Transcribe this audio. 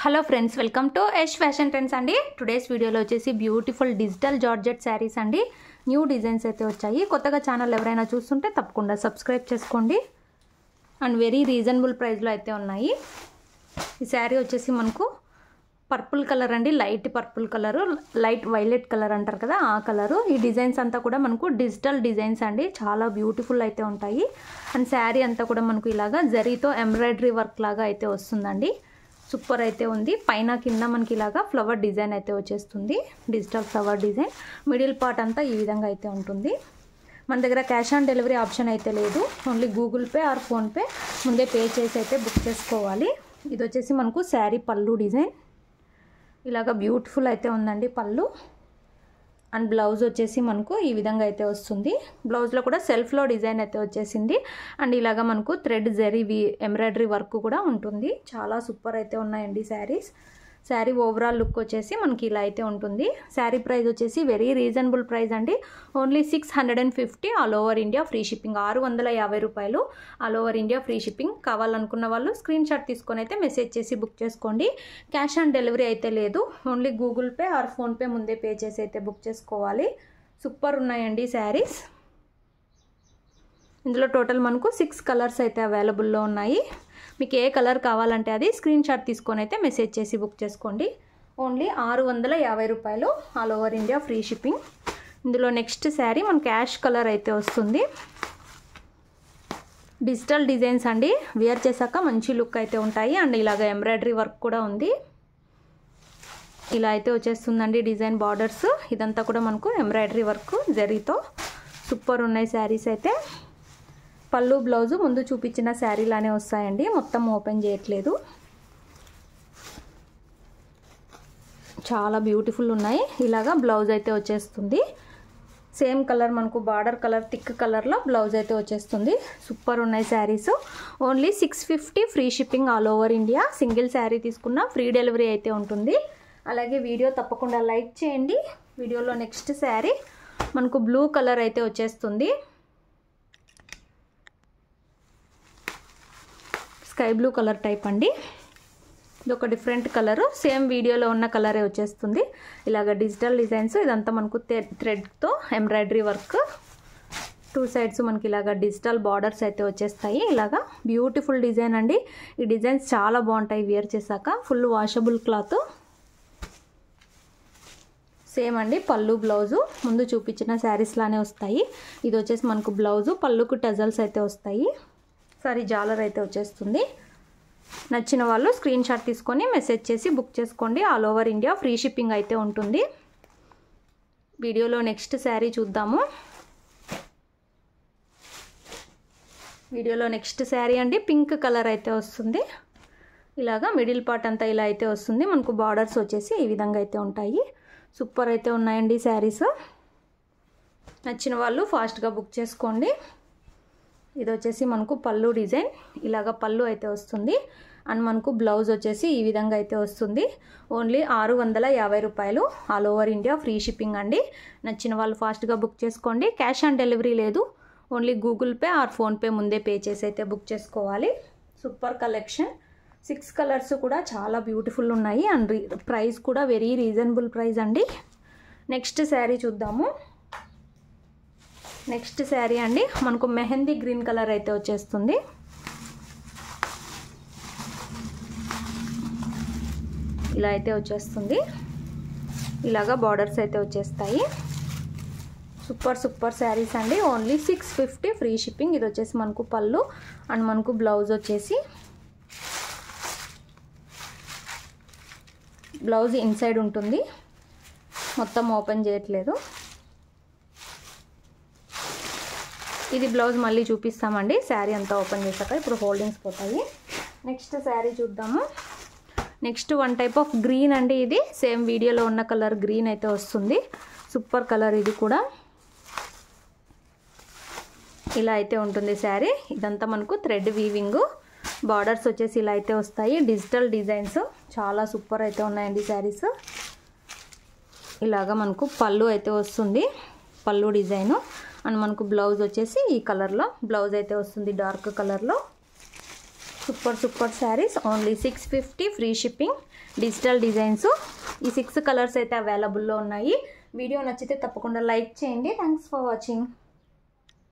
Hello friends, welcome to Yash fashion trends అండి. Today's వీడియోలో వచ్చేసి బ్యూటిఫుల్ డిజిటల్ జార్జెట్ శారీస్ అండి. న్యూ డిజైన్స్ అయితే వచ్చాయి. కొత్తగా ఛానల్ ఎవరైనా చూస్తుంటే తప్పకుండా సబ్స్క్రైబ్ చేసుకోండి. అండ్ వెరీ రీజనబుల్ ప్రైస్లో అయితే ఉన్నాయి. ఈ శారీ వచ్చేసి మనకు పర్పుల్ కలర్ అండి, light purple colour, light violet colour అంటారు కదా, ఆ కలరు. ఈ డిజైన్స్ అంతా కూడా మనకు డిజిటల్ డిజైన్స్ అండి, చాలా బ్యూటిఫుల్ అయితే ఉంటాయి. అండ్ శారీ అంతా కూడా మనకు ఇలాగా జరీతో ఎంబ్రాయిడరీ వర్క్ లాగా అయితే వస్తుందండి. సూపర్ అయితే ఉంది. పైన కింద మనకి ఇలాగా ఫ్లవర్ డిజైన్ అయితే వచ్చేస్తుంది, digital flower design. Middle part అంతా ఈ విధంగా అయితే ఉంటుంది. మన దగ్గర క్యాష్ ఆన్ డెలివరీ ఆప్షన్ అయితే లేదు. Only Google pay are PhonePe ముందే పే చేసి అయితే బుక్ చేసుకోవాలి. ఇది వచ్చేసి మనకు శారీ పళ్ళు డిజైన్ ఇలాగా బ్యూటిఫుల్ అయితే ఉందండి పళ్ళు. అండ్ బ్లౌజ్ వచ్చేసి మనకు ఈ విధంగా అయితే వస్తుంది. బ్లౌజ్లో కూడా సెల్ఫ్లో డిజైన్ అయితే వచ్చేసింది. అండ్ ఇలాగా మనకు థ్రెడ్ జరీ ఎంబ్రాయిడరీ వర్క్ కూడా ఉంటుంది. చాలా సూపర్ అయితే ఉన్నాయండి శారీస్. శారీ ఓవరాల్ లుక్ వచ్చేసి మనకి ఇలా అయితే ఉంటుంది. శారీ ప్రైస్ వచ్చేసి వెరీ రీజనబుల్ ప్రైస్ అండి. Only 650 all over India free shipping. 650 రూపాయలు all over India free shipping. కావాలనుకున్న వాళ్ళు స్క్రీన్ షాట్ తీసుకొని అయితే మెసేజ్ చేసి బుక్ చేసుకోండి. క్యాష్ ఆన్ డెలివరీ అయితే లేదు. Only Google pay are PhonePe ముందే పే చేసి అయితే బుక్ చేసుకోవాలి. సూపర్ ఉన్నాయండి శారీస్. ఇందులో టోటల్ మనకు 6 కలర్స్ అయితే అవైలబుల్లో ఉన్నాయి. మీకు ఏ కలర్ కావాలంటే అది స్క్రీన్ షాట్ తీసుకొని అయితే మెసేజ్ చేసి బుక్ చేసుకోండి. ఓన్లీ 650 రూపాయలు all over India free shipping. ఇందులో నెక్స్ట్ శారీ మనకి యాష్ కలర్ అయితే వస్తుంది. డిజిటల్ డిజైన్స్ అండి, వేర్ చేశాక మంచి లుక్ అయితే ఉంటాయి. అండ్ ఇలాగ ఎంబ్రాయిడరీ వర్క్ కూడా ఉంది. ఇలా అయితే వచ్చేస్తుందండి డిజైన్ బార్డర్స్. ఇదంతా కూడా మనకు ఎంబ్రాయిడరీ వర్క్ జరీతో. సూపర్ ఉన్నాయి శారీస్ అయితే. పళ్ళు బ్లౌజు ముందు చూపించిన శారీలానే వస్తాయండి, మొత్తం ఓపెన్ చేయట్లేదు. చాలా బ్యూటిఫుల్ ఉన్నాయి. ఇలాగా బ్లౌజ్ అయితే వచ్చేస్తుంది. సేమ్ కలర్ మనకు బార్డర్ కలర్ థిక్ కలర్లో బ్లౌజ్ అయితే వచ్చేస్తుంది. సూపర్ ఉన్నాయి saris. Only 650 free shipping all over India. Single sari తీసుకున్న ఫ్రీ డెలివరీ అయితే ఉంటుంది. అలాగే వీడియో తప్పకుండా లైక్ చేయండి. వీడియోలో నెక్స్ట్ శారీ మనకు బ్లూ కలర్ అయితే వచ్చేస్తుంది. స్కై బ్లూ కలర్ టైప్ అండి. ఇది ఒక డిఫరెంట్ కలరు, సేమ్ వీడియోలో ఉన్న కలరే వచ్చేస్తుంది. ఇలాగ డిజిటల్ డిజైన్స్. ఇదంతా మనకు థ్రెడ్తో ఎంబ్రాయిడరీ వర్క్. 2 సైడ్స్ మనకి ఇలాగ డిజిటల్ బార్డర్స్ అయితే వచ్చేస్తాయి. ఇలాగా బ్యూటిఫుల్ డిజైన్ అండి. ఈ డిజైన్స్ చాలా బాగుంటాయి వేర్ చేశాక. Full washable cloth. సేమ్ అండి పళ్ళు బ్లౌజు ముందు చూపించిన శారీస్ లానే వస్తాయి. ఇది వచ్చేసి మనకు బ్లౌజు, పళ్ళుకు టజల్స్ అయితే వస్తాయి. సారీ జాలర్ అయితే వచ్చేస్తుంది. నచ్చిన వాళ్ళు స్క్రీన్ షాట్ తీసుకొని మెసేజ్ చేసి బుక్ చేసుకోండి. All over India free shipping అయితే ఉంటుంది. వీడియోలో నెక్స్ట్ శారీ చూద్దాము. వీడియోలో నెక్స్ట్ శారీ అండి పింక్ కలర్ అయితే వస్తుంది. ఇలాగా మిడిల్ పార్ట్ అంతా ఇలా అయితే వస్తుంది. మనకు బార్డర్స్ వచ్చేసి ఈ విధంగా అయితే ఉంటాయి. సూపర్ అయితే ఉన్నాయండి శారీస్. నచ్చిన వాళ్ళు ఫాస్ట్గా బుక్ చేసుకోండి. ఇది వచ్చేసి మనకు పళ్ళు డిజైన్. ఇలాగ పళ్ళు అయితే వస్తుంది. అండ్ మనకు బ్లౌజ్ వచ్చేసి ఈ విధంగా అయితే వస్తుంది. ఓన్లీ 650 రూపాయలు all over India free shipping అండి. నచ్చిన వాళ్ళు ఫాస్ట్గా బుక్ చేసుకోండి. క్యాష్ ఆన్ డెలివరీ లేదు. Only Google pay are PhonePe ముందే పే చేసి అయితే బుక్ చేసుకోవాలి. Super collection. 6 కలర్స్ కూడా చాలా బ్యూటిఫుల్ ఉన్నాయి. అండ్ ప్రైస్ కూడా వెరీ రీజనబుల్ ప్రైస్ అండి. నెక్స్ట్ శారీ చూద్దాము. నెక్స్ట్ శారీ అండి మనకు మెహందీ గ్రీన్ కలర్ అయితే వచ్చేస్తుంది. ఇలా అయితే వచ్చేస్తుంది. ఇలాగా బార్డర్స్ అయితే వచ్చేస్తాయి. సూపర్ శారీస్ అండి. Only 650 free shipping. ఇది వచ్చేసి మనకు పళ్ళు అండ్ మనకు బ్లౌజ్ వచ్చేసి బ్లౌజ్ ఇన్సైడ్ ఉంటుంది, మొత్తం ఓపెన్ చేయట్లేదు. ఇది బ్లౌజ్ మళ్ళీ చూపిస్తామండి శారీ అంతా ఓపెన్ చేశాక. ఇప్పుడు హోల్డింగ్స్ పోతాయి. నెక్స్ట్ శారీ చూద్దాము. Next one type of green అండి. ఇది సేమ్ వీడియోలో ఉన్న కలర్ గ్రీన్ అయితే వస్తుంది. సూపర్ కలర్ ఇది కూడా. ఇలా అయితే ఉంటుంది శారీ. ఇదంతా మనకు థ్రెడ్ వీవింగ్. బార్డర్స్ వచ్చేసి ఇలా అయితే వస్తాయి. డిజిటల్ డిజైన్స్ చాలా సూపర్ అయితే ఉన్నాయండి శారీస్. ఇలాగా మనకు పళ్ళు అయితే వస్తుంది, పళ్ళు డిజైను. అండ్ మనకు బ్లౌజ్ వచ్చేసి ఈ కలర్లో బ్లౌజ్ అయితే వస్తుంది, డార్క్ కలర్లో. Super saris only 650 free shipping digital designs. ఈ 6 కలర్స్ అయితే అవైలబుల్లో ఉన్నాయి. వీడియో నచ్చితే తప్పకుండా లైక్ చేయండి. Thanks for watching.